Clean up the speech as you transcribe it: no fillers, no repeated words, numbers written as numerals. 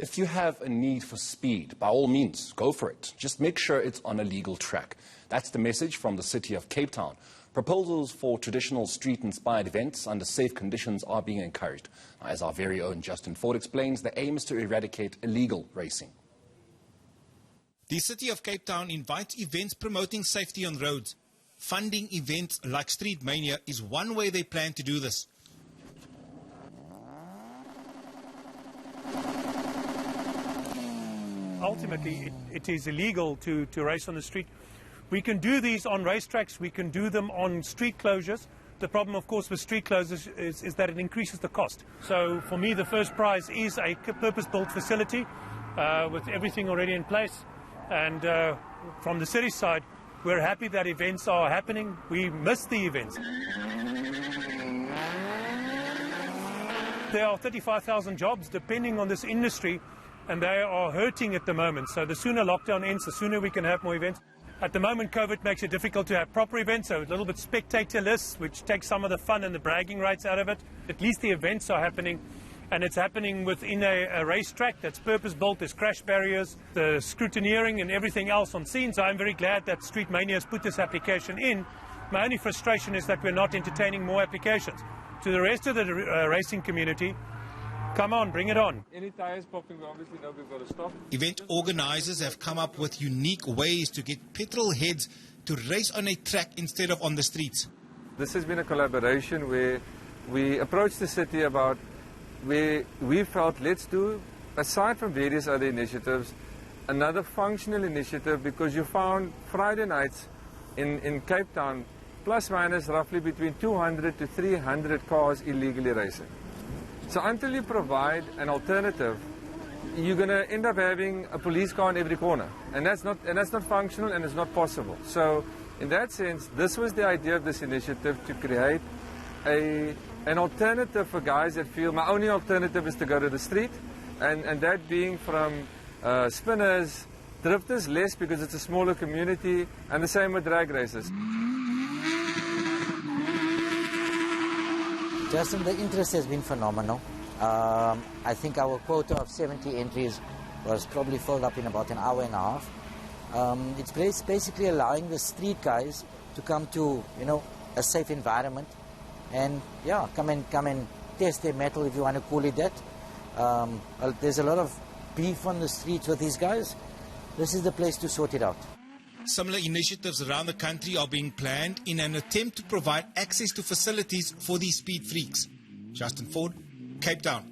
If you have a need for speed, by all means, go for it. Just make sure it's on a legal track. That's the message from the city of Cape Town. Proposals for traditional street-inspired events under safe conditions are being encouraged. As our very own Justin Ford explains, the aim is to eradicate illegal racing. The city of Cape Town invites events promoting safety on roads. Funding events like Street Mania is one way they plan to do this. Ultimately, it is illegal to race on the street. We can do these on racetracks, we can do them on street closures. The problem, of course, with street closures is that it increases the cost. So for me, the first prize is a purpose-built facility with everything already in place. And from the city side, we're happy that events are happening. We miss the events. There are 35,000 jobs depending on this industry, and they are hurting at the moment. So the sooner lockdown ends, the sooner we can have more events. At the moment, COVID makes it difficult to have proper events, so a little bit spectator-less, which takes some of the fun and the bragging rights out of it. At least the events are happening, and it's happening within a racetrack that's purpose-built. There's crash barriers, the scrutineering and everything else on scene. So I'm very glad that Street Mania has put this application in. My only frustration is that we're not entertaining more applications. To the rest of the racing community, come on, bring it on. Any tires popping, we obviously know we've got to stop. Event organizers have come up with unique ways to get petrol heads to race on a track instead of on the streets. This has been a collaboration where we approached the city about where we felt let's do, aside from various other initiatives, another functional initiative, because you found Friday nights in Cape Town, plus minus roughly between 200 to 300 cars illegally racing. So until you provide an alternative, you're going to end up having a police car in every corner, and that's not functional, and it's not possible. So in that sense, this was the idea of this initiative, to create an alternative for guys that feel my only alternative is to go to the street, and that being from spinners, drifters less because it's a smaller community, and the same with drag races. Justin, the interest has been phenomenal. I think our quota of 70 entries was probably filled up in about an hour and a half. It's basically allowing the street guys to come to, a safe environment, and yeah, come and test their metal, if you want to call it that. There's a lot of beef on the streets with these guys. This is the place to sort it out. Similar initiatives around the country are being planned in an attempt to provide access to facilities for these speed freaks. Justin Ford, Cape Town.